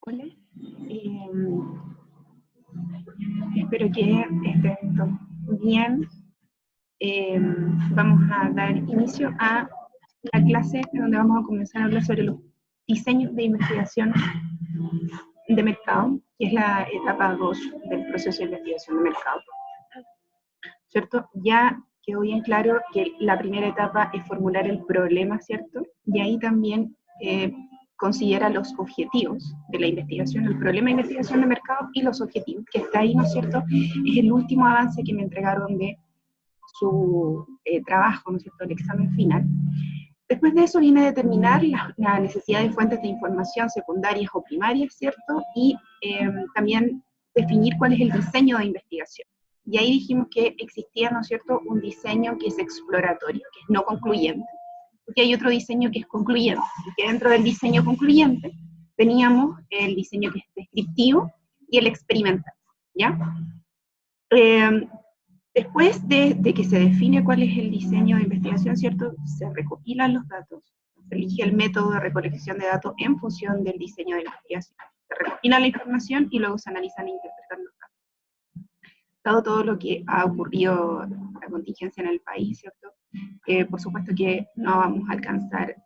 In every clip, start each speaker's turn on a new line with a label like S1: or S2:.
S1: Hola, espero que estén todos bien. Eh, Vamos a dar inicio a la clase donde vamos a comenzar a hablar sobre los diseños de investigación de mercado, que es la etapa 2 del proceso de investigación de mercado. ¿Cierto? Ya quedó bien claro que la primera etapa es formular el problema, ¿cierto? Y ahí también considera los objetivos de la investigación, el problema de investigación de mercado y los objetivos, que está ahí, ¿no es cierto? Es el último avance que me entregaron de su trabajo, ¿no es cierto?, el examen final. Después de eso viene a determinar la necesidad de fuentes de información secundarias o primarias, ¿cierto? Y también definir cuál es el diseño de investigación. Y ahí dijimos que existía, ¿no es cierto?, un diseño que es exploratorio, que es no concluyente, porque hay otro diseño que es concluyente, y que dentro del diseño concluyente teníamos el diseño que es descriptivo y el experimental, ¿ya? Después de que se define cuál es el diseño de investigación, ¿cierto?, se recopilan los datos, se elige el método de recolección de datos en función del diseño de investigación, se recopila la información y luego se analizan e interpretan los datos. Dado todo lo que ha ocurrido, la contingencia en el país, ¿cierto?, por supuesto que no vamos a alcanzar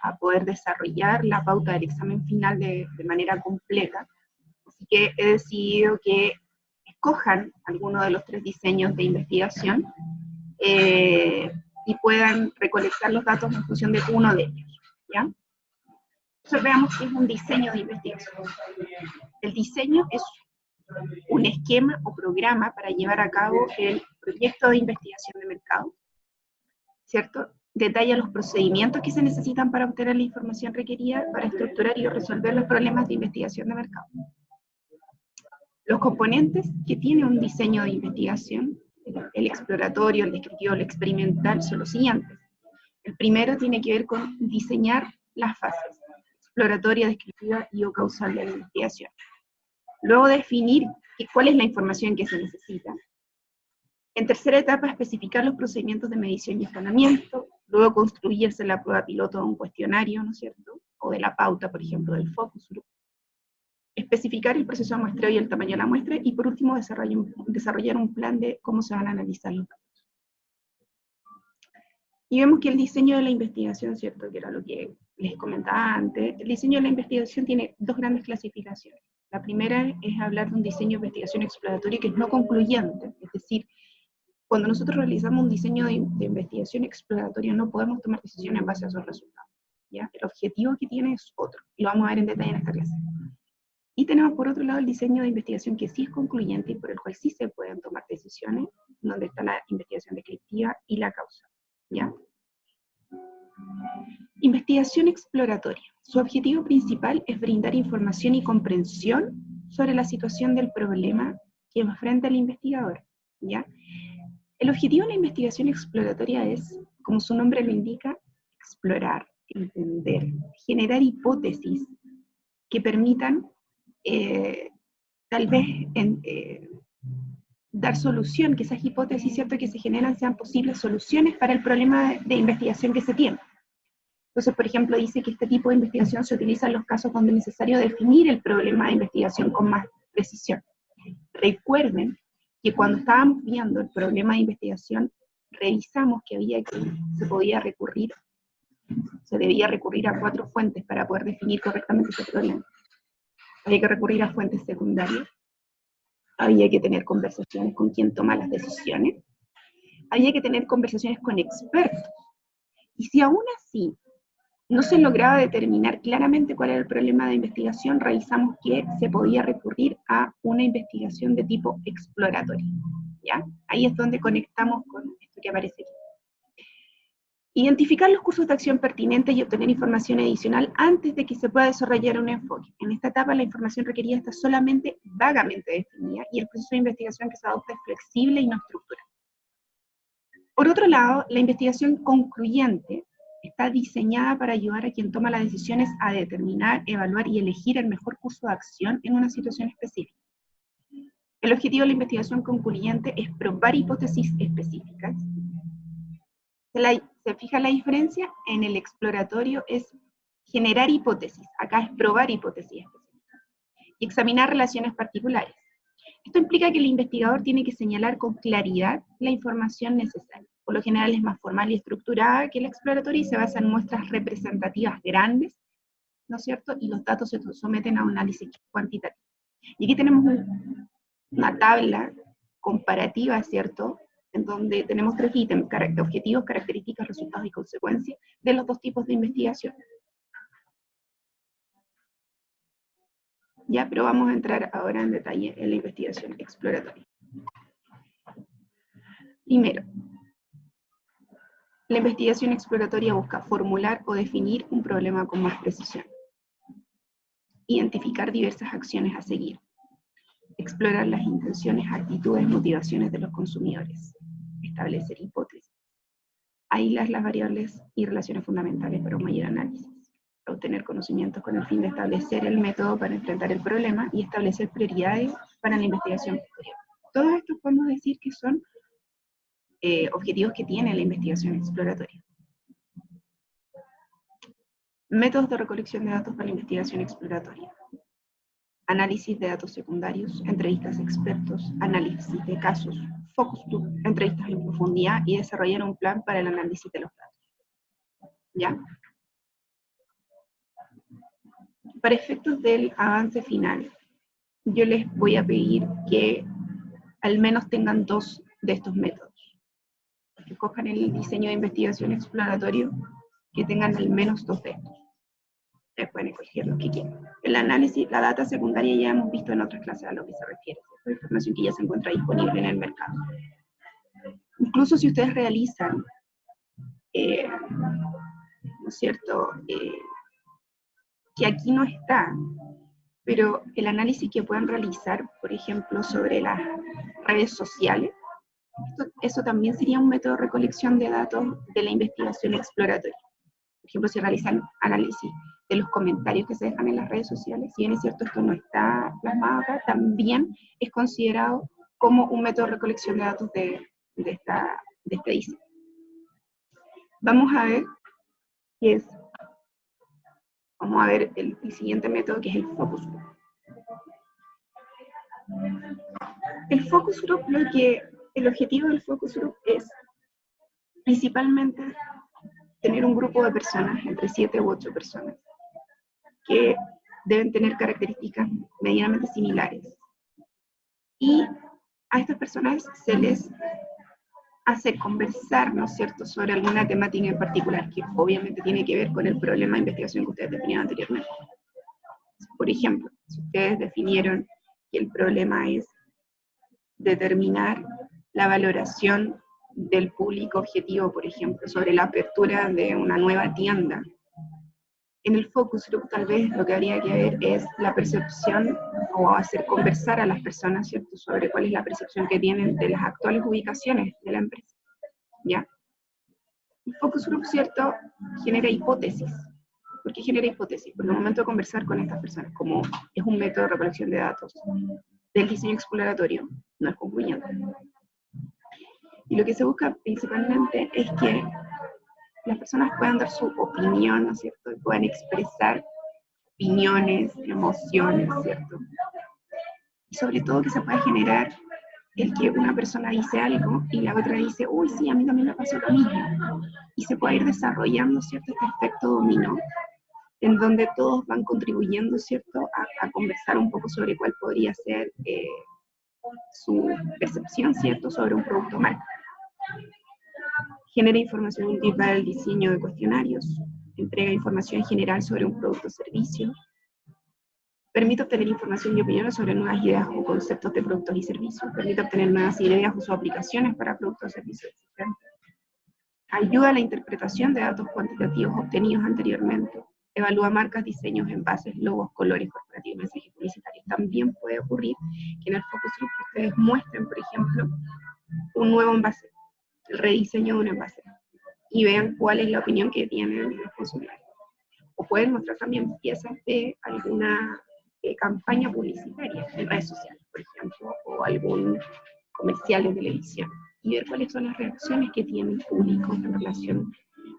S1: a poder desarrollar la pauta del examen final de manera completa, así que he decidido que escojan alguno de los 3 diseños de investigación y puedan recolectar los datos en función de uno de ellos, ¿ya? Entonces veamos qué es un diseño de investigación. El diseño es un esquema o programa para llevar a cabo el proyecto de investigación de mercado, ¿cierto? Detalla los procedimientos que se necesitan para obtener la información requerida para estructurar y resolver los problemas de investigación de mercado. Los componentes que tiene un diseño de investigación, el exploratorio, el descriptivo, el experimental, son los siguientes. El primero tiene que ver con diseñar las fases, exploratoria, descriptiva y o causal de la investigación. Luego definir cuál es la información que se necesita. En tercera etapa, especificar los procedimientos de medición y escalamiento. Luego construirse la prueba piloto de un cuestionario, ¿no es cierto?, o de la pauta, por ejemplo, del focus group. Especificar el proceso de muestreo y el tamaño de la muestra, y por último desarrollar un plan de cómo se van a analizar los datos. Y vemos que el diseño de la investigación, ¿cierto?, que era lo que les comentaba antes, el diseño de la investigación tiene 2 grandes clasificaciones. La primera es hablar de un diseño de investigación exploratoria que es no concluyente, es decir, cuando nosotros realizamos un diseño de investigación exploratoria no podemos tomar decisiones en base a esos resultados, ¿ya? El objetivo que tiene es otro, y lo vamos a ver en detalle en esta clase. Y tenemos por otro lado el diseño de investigación que sí es concluyente y por el cual sí se pueden tomar decisiones, donde está la investigación descriptiva y la causa, ¿ya? Investigación exploratoria. Su objetivo principal es brindar información y comprensión sobre la situación del problema que enfrenta el investigador, ¿ya? El objetivo de la investigación exploratoria es, como su nombre lo indica, explorar, entender, generar hipótesis que permitan tal vez dar solución, que esas hipótesis, ¿cierto?, que se generan sean posibles soluciones para el problema de investigación que se tiene. Entonces, por ejemplo, dice que este tipo de investigación se utiliza en los casos donde es necesario definir el problema de investigación con más precisión. Recuerden que cuando estábamos viendo el problema de investigación, revisamos que se debía recurrir a 4 fuentes para poder definir correctamente ese problema. Había que recurrir a fuentes secundarias, había que tener conversaciones con quien toma las decisiones, había que tener conversaciones con expertos. Y si aún así no se lograba determinar claramente cuál era el problema de investigación, revisamos que se podía recurrir a una investigación de tipo exploratorio, ¿ya? Ahí es donde conectamos con esto que aparece aquí. Identificar los cursos de acción pertinentes y obtener información adicional antes de que se pueda desarrollar un enfoque. En esta etapa la información requerida está solamente vagamente definida y el proceso de investigación que se adopta es flexible y no estructural. Por otro lado, la investigación concluyente está diseñada para ayudar a quien toma las decisiones a determinar, evaluar y elegir el mejor curso de acción en una situación específica. El objetivo de la investigación concluyente es probar hipótesis específicas. ¿Se fija la diferencia? En el exploratorio es generar hipótesis, acá es probar hipótesis específicas. y examinar relaciones particulares. Esto implica que el investigador tiene que señalar con claridad la información necesaria. Por lo general es más formal y estructurada que la exploratoria y se basa en muestras representativas grandes, ¿no es cierto? Y los datos se someten a un análisis cuantitativo. Y aquí tenemos una tabla comparativa, ¿cierto? En donde tenemos 3 ítems: objetivos, características, resultados y consecuencias de los 2 tipos de investigación. Ya, pero vamos a entrar ahora en detalle en la investigación exploratoria. Primero, la investigación exploratoria busca formular o definir un problema con más precisión, identificar diversas acciones a seguir, explorar las intenciones, actitudes, motivaciones de los consumidores, establecer hipótesis, aislar las variables y relaciones fundamentales para un mayor análisis, obtener conocimientos con el fin de establecer el método para enfrentar el problema y establecer prioridades para la investigación posterior. Todos estos podemos decir que son objetivos que tiene la investigación exploratoria. Métodos de recolección de datos para la investigación exploratoria: análisis de datos secundarios, entrevistas a expertos, análisis de casos, focus group, entrevistas en profundidad y desarrollar un plan para el análisis de los datos. ¿Ya? Para efectos del avance final, yo les voy a pedir que al menos tengan 2 de estos métodos. Que cojan el diseño de investigación exploratorio, que tengan al menos 2 de estos. Ustedes pueden escoger los que quieran. El análisis, la data secundaria ya hemos visto en otras clases a lo que se refiere. Es información que ya se encuentra disponible en el mercado. Incluso si ustedes realizan, ¿no es cierto?, que aquí no está, pero el análisis que puedan realizar, por ejemplo, sobre las redes sociales, eso también sería un método de recolección de datos de la investigación exploratoria. Por ejemplo, si realizan análisis de los comentarios que se dejan en las redes sociales, si bien es cierto esto no está plasmado acá, también es considerado como un método de recolección de datos de este diseño. Vamos a ver qué es. Vamos a ver el siguiente método, que es el focus group. El focus group, el objetivo del focus group es principalmente tener un grupo de personas, entre 7 u 8 personas, que deben tener características medianamente similares. Y a estas personas se les hace conversar, ¿no es cierto?, sobre alguna temática en particular, que obviamente tiene que ver con el problema de investigación que ustedes definieron anteriormente. Por ejemplo, si ustedes definieron que el problema es determinar la valoración del público objetivo, por ejemplo, sobre la apertura de una nueva tienda, en el focus group tal vez lo que habría que ver es la percepción, o hacer conversar a las personas, ¿cierto?, sobre cuál es la percepción que tienen de las actuales ubicaciones de la empresa, ¿ya? El focus group, ¿cierto?, genera hipótesis. ¿Por qué genera hipótesis? Porque al momento de conversar con estas personas, como es un método de recolección de datos del diseño exploratorio, no es concluyente. Y lo que se busca principalmente es que las personas puedan dar su opinión, ¿no es cierto?, y puedan expresar opiniones, emociones, ¿cierto? Y sobre todo que se pueda generar el que una persona dice algo y la otra dice, uy, sí, a mí también me pasó lo mismo. Y se pueda ir desarrollando, ¿cierto?, este efecto dominó, en donde todos van contribuyendo, ¿cierto?, a conversar un poco sobre cuál podría ser su percepción, ¿cierto?, sobre un producto o marca. Genera información útil para el diseño de cuestionarios, entrega información general sobre un producto o servicio, permite obtener información y opiniones sobre nuevas ideas o conceptos de productos y servicios, permite obtener nuevas ideas o sus aplicaciones para productos o servicios existentes, ayuda a la interpretación de datos cuantitativos obtenidos anteriormente, evalúa marcas, diseños, envases, logos, colores corporativos, mensajes publicitarios. También puede ocurrir que en el focus group ustedes muestren, por ejemplo, un nuevo envase, el rediseño de un envase, y vean cuál es la opinión que tienen los consumidores. O pueden mostrar también piezas de alguna campaña publicitaria en redes sociales, por ejemplo, o algún comercial de televisión, y ver cuáles son las reacciones que tiene el público en relación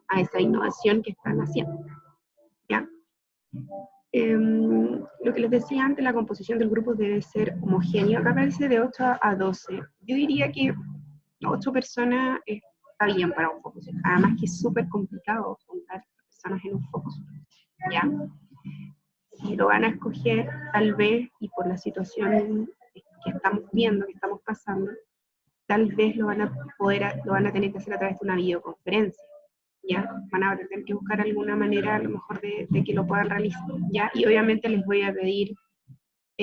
S1: a esa innovación que están haciendo, ¿ya? Lo que les decía antes, la composición del grupo debe ser homogénea. Acá parece de 8 a 12. Yo diría que 8 personas está bien para un focus. Además que es súper complicado juntar personas en un focus, ¿ya? Si lo van a escoger, tal vez, y por la situación que estamos viendo, que estamos pasando, tal vez lo van a tener que hacer a través de una videoconferencia, ¿ya? Van a tener que buscar alguna manera, a lo mejor, de que lo puedan realizar, ¿ya? Y obviamente les voy a pedir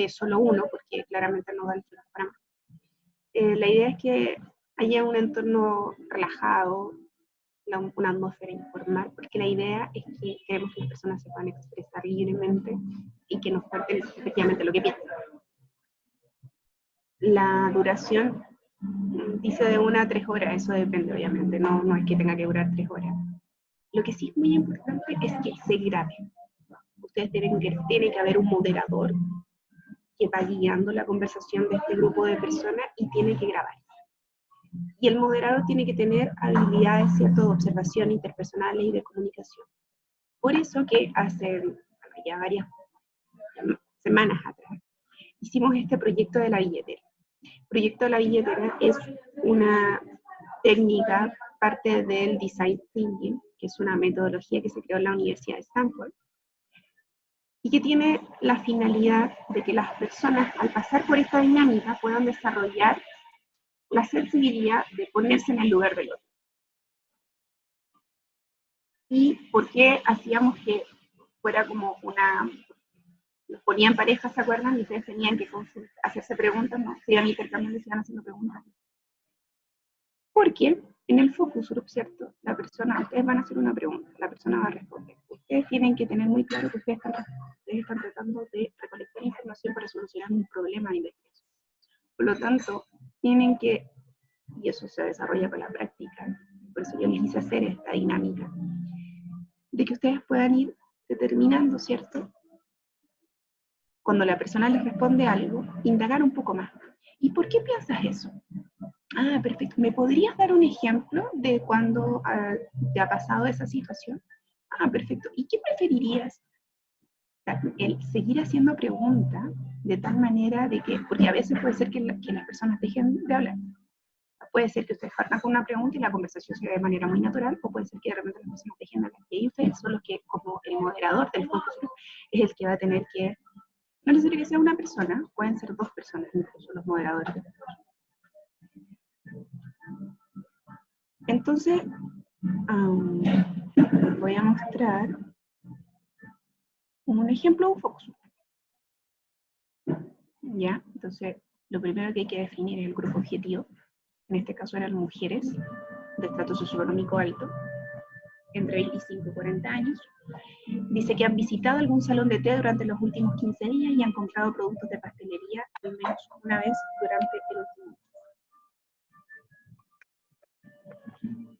S1: solo uno, porque claramente no da el tiempo para más. La idea es que haya un entorno relajado, una atmósfera informal, porque la idea es que queremos que las personas se puedan expresar libremente y que nos cuenten efectivamente lo que piensan. La duración dice de 1 a 3 horas, eso depende obviamente, no es que tenga que durar 3 horas. Lo que sí es muy importante es que se grabe. Ustedes tiene que haber un moderador que va guiando la conversación de este grupo de personas y tiene que grabar. Y el moderador tiene que tener habilidades, ¿cierto?, de observación interpersonales y de comunicación. Por eso que hace ya varias semanas atrás hicimos este proyecto de la billetera. El proyecto de la billetera es una técnica, parte del Design Thinking, que es una metodología que se creó en la Universidad de Stanford, y que tiene la finalidad de que las personas, al pasar por esta dinámica, puedan desarrollar la sensibilidad de ponerse en el lugar del otro. ¿Y por qué hacíamos que fuera como una... Nos ponían parejas, ¿se acuerdan? Y ustedes tenían que hacerse preguntas, ¿no? Se iban intercambiando y se iban haciendo preguntas. Porque en el focus group, ¿cierto? Ustedes van a hacer una pregunta, la persona va a responder. Ustedes tienen que tener muy claro que ustedes están tratando de recolectar información para solucionar un problema de investigación. Por lo tanto, tienen que, y eso se desarrolla con la práctica, por eso yo les hice hacer esta dinámica, de que ustedes puedan ir determinando, ¿cierto? Cuando la persona les responde algo, indagar un poco más. ¿Y por qué piensas eso? Ah, perfecto. ¿Me podrías dar un ejemplo de cuando te ha pasado esa situación? Ah, perfecto. ¿Y qué preferirías? El seguir haciendo preguntas de tal manera de que, porque a veces puede ser que las personas dejen de hablar. Puede ser que ustedes partan con una pregunta y la conversación se dé de manera muy natural, o puede ser que de repente las personas dejen de hablar. Y ustedes son los que, como el moderador del focus group, es el que va a tener que, no necesariamente que sea una persona, pueden ser 2 personas, incluso los moderadores. Entonces, les voy a mostrar un ejemplo de un focus group. ¿Ya? Entonces, lo primero que hay que definir es el grupo objetivo. En este caso eran mujeres de estrato socioeconómico alto, entre 25 y 40 años. Dice que han visitado algún salón de té durante los últimos 15 días y han comprado productos de pastelería al menos una vez durante el último mes.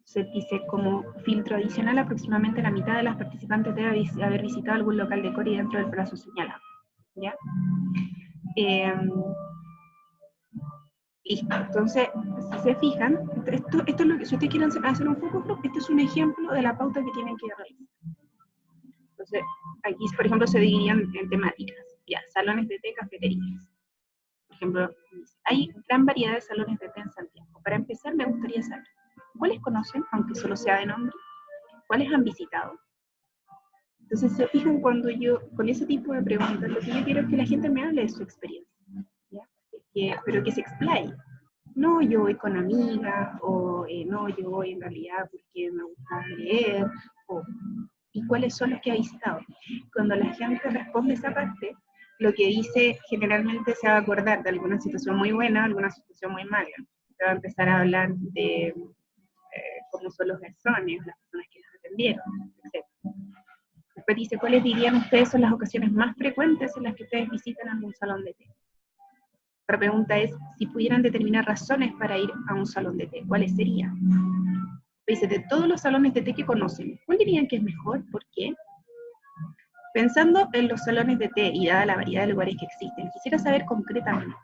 S1: Se dice como filtro adicional, aproximadamente la mitad de las participantes debe haber visitado algún local de Cori dentro del plazo señalado. ¿Ya? Listo. Entonces, si se fijan, esto es lo que, si ustedes quieren hacer un focus group, este es un ejemplo de la pauta que tienen que realizar. Entonces, aquí, por ejemplo, se dividían en temáticas. Ya, salones de té, cafeterías. Por ejemplo, hay gran variedad de salones de té en Santiago. Para empezar, me gustaría saber, ¿cuáles conocen, aunque solo sea de nombre? ¿Cuáles han visitado? Entonces, se fijan cuando yo, con ese tipo de preguntas, lo que yo quiero es que la gente me hable de su experiencia, ¿ya? Pero que se explaye. No, yo voy con amigas, o no, yo voy en realidad porque me gusta leer, y cuáles son los que ha visitado. Cuando la gente responde esa parte, lo que dice generalmente se va a acordar de alguna situación muy buena, alguna situación muy mala. Se va a empezar a hablar de cómo son los garzones, las personas que los atendieron, etc. Después dice, ¿cuáles dirían ustedes son las ocasiones más frecuentes en las que ustedes visitan algún salón de té? Otra pregunta es, si pudieran determinar razones para ir a un salón de té, ¿cuáles serían? Dice, de todos los salones de té que conocen, ¿cuál dirían que es mejor? ¿Por qué? Pensando en los salones de té y dada la variedad de lugares que existen, quisiera saber concretamente,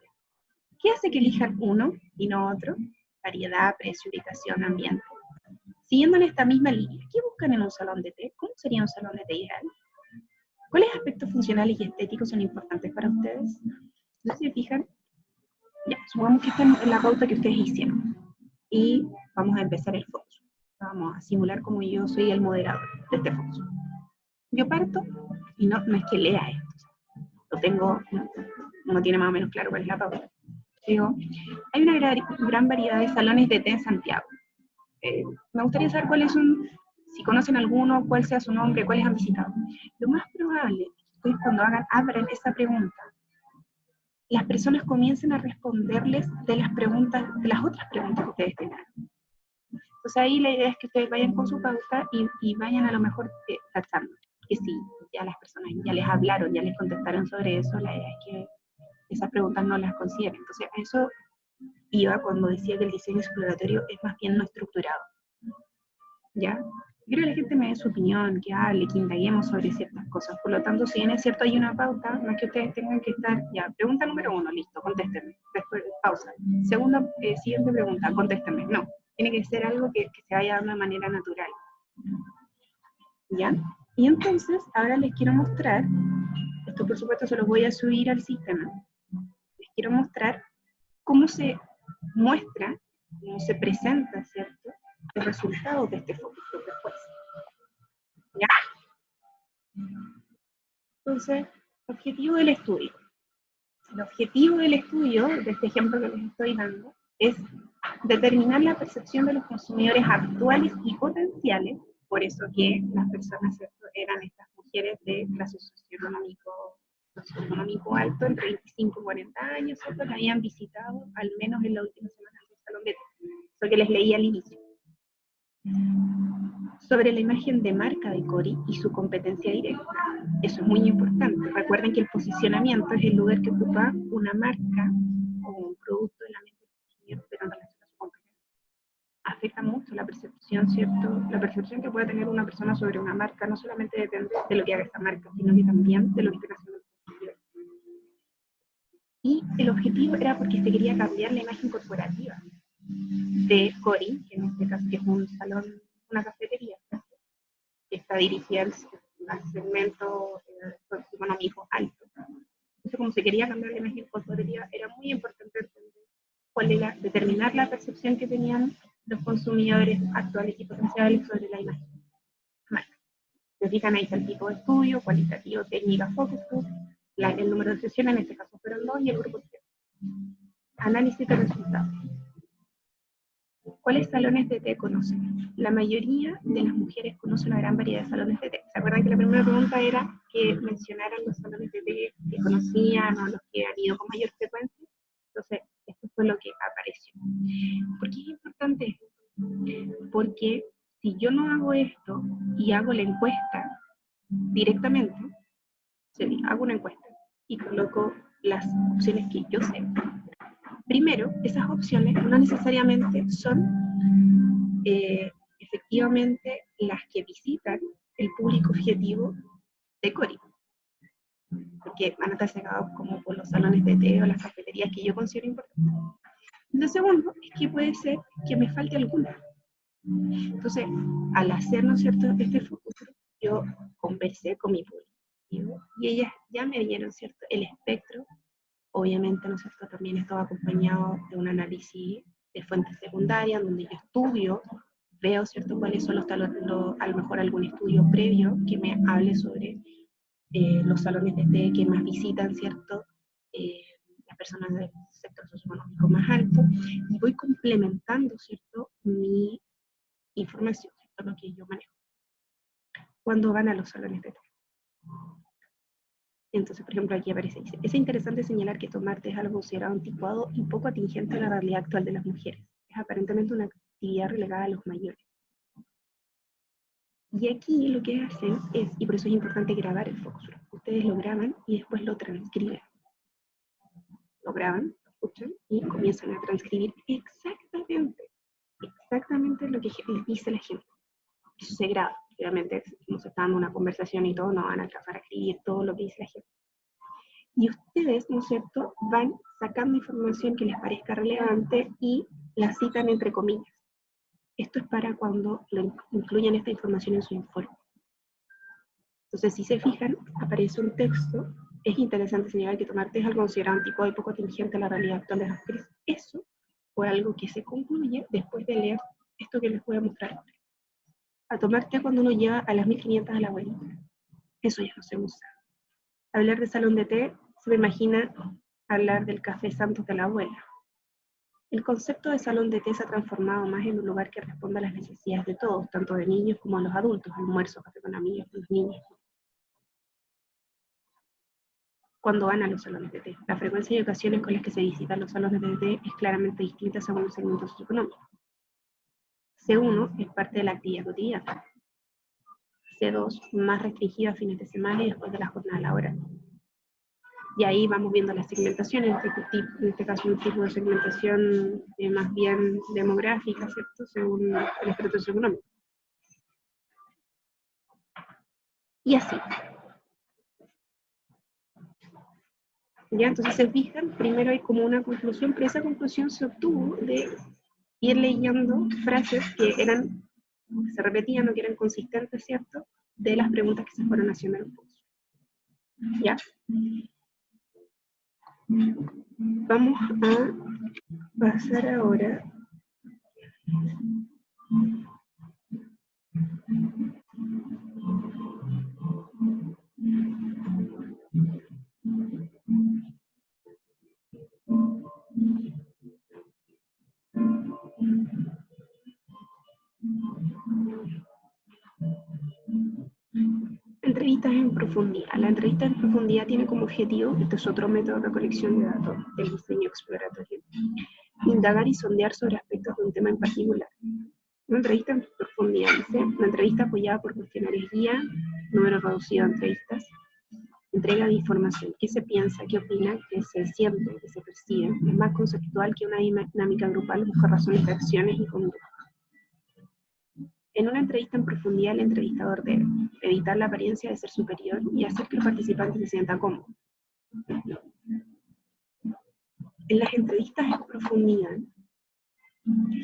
S1: ¿qué hace que elijan uno y no otro? Variedad, precio, ubicación, ambiente. Siguiendo en esta misma línea, ¿qué buscan en un salón de té? ¿Cómo sería un salón de té ideal? ¿Cuáles aspectos funcionales y estéticos son importantes para ustedes? No se fijan, ya, supongamos que están en la pauta que ustedes hicieron y vamos a empezar el focus. Vamos a simular como yo soy el moderador de este focus. Yo parto y no es que lea esto, lo tengo, uno tiene más o menos claro cuál es la pauta. Digo, hay una gran variedad de salones de té en Santiago. Me gustaría saber cuáles son, si conocen alguno, cuál sea su nombre, cuáles han visitado. Lo más probable es que cuando abran esa pregunta, las personas comiencen a responderles de las preguntas, de las otras preguntas que ustedes tengan. Entonces ahí la idea es que ustedes vayan con su pauta y vayan a lo mejor tachando. Que si ya las personas ya les hablaron, ya les contestaron sobre eso, la idea es que esas preguntas no las consideren. Entonces a eso iba cuando decía que el diseño exploratorio es más bien no estructurado. ¿Ya? Quiero que la gente me dé su opinión, que hable, que indaguemos sobre ciertas cosas. Por lo tanto, si bien es cierto hay una pauta, no es que ustedes tengan que estar, ya, pregunta número 1, listo, contéstenme. Después, pausa. Segunda, siguiente pregunta, contéstenme. No, tiene que ser algo que se vaya de una manera natural. ¿Ya? Y entonces, ahora les quiero mostrar, esto por supuesto se los voy a subir al sistema, les quiero mostrar cómo se muestra, cómo se presenta, ¿cierto?, los resultados de este focus group después. ¿Ya? Entonces, objetivo del estudio. El objetivo del estudio, de este ejemplo que les estoy dando, es determinar la percepción de los consumidores actuales y potenciales, por eso que las personas, ¿cierto?, eran estas mujeres de clase socioeconómico alto, entre 25 y 40 años, ¿cierto?, que habían visitado al menos en la última semana el salón de té, eso que les leí al inicio. Sobre la imagen de marca de Cori y su competencia directa. Eso es muy importante. Recuerden que el posicionamiento es el lugar que ocupa una marca o un producto en la mente del consumidor, pero en relación a su competencia. Afecta mucho la percepción, ¿cierto? La percepción que puede tener una persona sobre una marca no solamente depende de lo que haga esta marca, sino que también de lo que esté haciendo el consumidor. Y el objetivo era porque se quería cambiar la imagen corporativa de Cori, que en este caso que es un salón, una cafetería, que está dirigida al segmento económico alto. Entonces, como se quería cambiar la imagen corporativa, era muy importante determinar la percepción que tenían los consumidores actuales y potenciales sobre la imagen marca. Se fijan, ahí está el tipo de estudio, cualitativo, técnica, focus group, el número de sesiones, en este caso fueron 2, y el grupo 3. Análisis de resultados. ¿Cuáles salones de té conocen? La mayoría de las mujeres conocen una gran variedad de salones de té. ¿Se acuerdan que la primera pregunta era que mencionaran los salones de té que conocían o los que han ido con mayor frecuencia? Entonces, esto fue lo que apareció. ¿Por qué es importante esto? Porque si yo no hago esto y hago la encuesta directamente, hago una encuesta y coloco las opciones que yo sé. Primero, esas opciones no necesariamente son efectivamente las que visitan el público objetivo de Cori, porque van a estar cegados como por los salones de té o las cafeterías que yo considero importantes. Lo segundo es que puede ser que me falte alguna. Entonces, al hacer, ¿no es cierto?, este focus, yo conversé con mi público y ellas ya me dieron, ¿cierto?, el espectro. Obviamente, ¿no es cierto?, también esto acompañado de un análisis de fuentes secundarias, donde yo estudio, veo, ¿cierto?, cuáles son a lo mejor algún estudio previo que me hable sobre los salones de té que más visitan, ¿cierto?, las personas del sector socioeconómico más alto, y voy complementando, ¿cierto?, mi información, ¿cierto?, lo que yo manejo, cuando van a los salones de té. Entonces, por ejemplo, aquí aparece, dice, es interesante señalar que tomar té es algo considerado anticuado y poco atingente a la realidad actual de las mujeres. Es aparentemente una actividad relegada a los mayores. Y aquí lo que hacen es, y por eso es importante grabar el focus group, ustedes lo graban y después lo transcriben. Lo graban, lo escuchan y comienzan a transcribir exactamente lo que les dice la gente. Eso se graba. Obviamente, como se está dando una conversación y todo, no van a alcanzar a escribir todo lo que dice la gente. Y ustedes, ¿no es cierto?, van sacando información que les parezca relevante y la citan entre comillas. Esto es para cuando incluyan esta información en su informe. Entonces, si se fijan, aparece un texto. Es interesante señalar que tomar test es algo considerado anticuado y poco contingente a la realidad actual de las mujeres. Eso fue algo que se concluye después de leer esto que les voy a mostrar ahora. A tomar té cuando uno lleva a las 1500 a la abuelita. Eso ya no se usa. Hablar de salón de té, se me imagina hablar del café Santos de la abuela. El concepto de salón de té se ha transformado más en un lugar que responde a las necesidades de todos, tanto de niños como de los adultos, almuerzo, café con amigos, con los niños. Cuando van a los salones de té, la frecuencia y ocasiones con las que se visitan los salones de té es claramente distinta según el segmento socioeconómico. C1 es parte de la actividad cotidiana. C2 más restringida a fines de semana y después de la jornada laboral. Y ahí vamos viendo las segmentaciones, en este caso un tipo de segmentación más bien demográfica, ¿cierto? Según el estrato socioeconómico. Y así. ¿Ya? Entonces se fijan, primero hay como una conclusión, pero esa conclusión se obtuvo de ir leyendo frases que se repetían o que eran consistentes, ¿cierto? De las preguntas que se fueron haciendo en el curso. ¿Ya? Vamos a pasar ahora entrevistas en profundidad. La entrevista en profundidad tiene como objetivo, este es otro método de recolección de datos del diseño exploratorio, indagar y sondear sobre aspectos de un tema en particular. Una entrevista en profundidad, dice, una entrevista apoyada por cuestionarios guía, número reducido de entrevistas, entrega de información, qué se piensa, qué opina, qué se siente, qué se percibe, es más conceptual que una dinámica grupal, busca razones de acciones y conductas. En una entrevista en profundidad, el entrevistador debe evitar la apariencia de ser superior y hacer que los participantes se sientan cómodos. En las entrevistas en profundidad,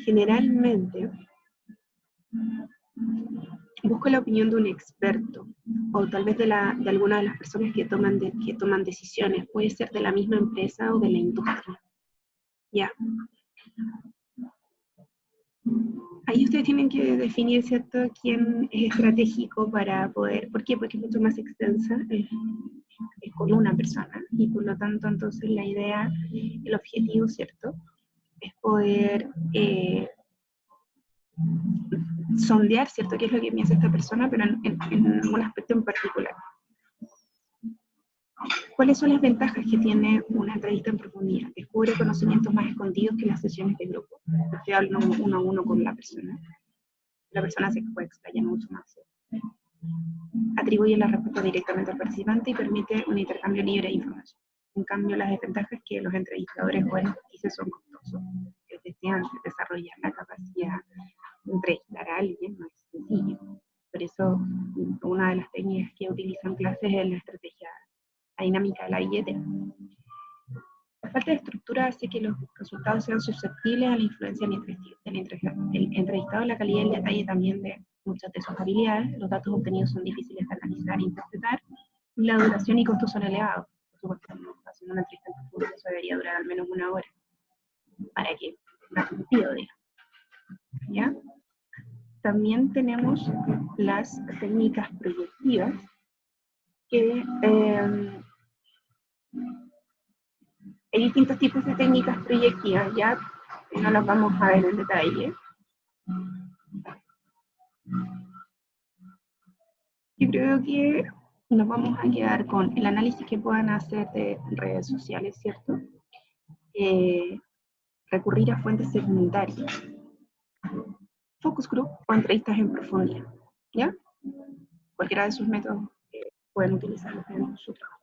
S1: generalmente busco la opinión de un experto, o tal vez de alguna de las personas que toman decisiones, puede ser de la misma empresa o de la industria. Ya. Ahí ustedes tienen que definir, ¿cierto?, quién es estratégico para poder, ¿por qué? Porque es mucho más extensa, es con una persona, y por lo tanto, entonces, la idea, el objetivo, ¿cierto?, es poder sondear, ¿cierto?, qué es lo que piensa esta persona, pero en algún aspecto en particular. ¿Cuáles son las ventajas que tiene una entrevista en profundidad? Descubre conocimientos más escondidos que las sesiones de grupo. Usted habla uno a uno con la persona. La persona se puede explayar mucho más. Atribuye la respuesta directamente al participante y permite un intercambio libre de información. En cambio, las desventajas es que los entrevistadores o índices son costosos. Es decir, desarrollar la capacidad de entrevistar a alguien no es sencillo. Por eso, una de las técnicas que utilizan clases es la estrategia, la dinámica de la billetera. La falta de estructura hace que los resultados sean susceptibles a la influencia del entrevistado, la calidad y el detalle también de muchas de sus habilidades. Los datos obtenidos son difíciles de analizar e interpretar, y la duración y costos son elevados. Por supuesto, haciendo una entrevista en profundidad, eso debería durar al menos 1 hora, para que tenga sentido, digamos. ¿Ya? También tenemos las técnicas proyectivas, que hay distintos tipos de técnicas proyectivas, ya no las vamos a ver en detalle. Yo creo que nos vamos a quedar con el análisis que puedan hacer de redes sociales, ¿cierto? Recurrir a fuentes secundarias, focus group o entrevistas en profundidad, ¿ya? Cualquiera de esos métodos pueden utilizarlos en su trabajo.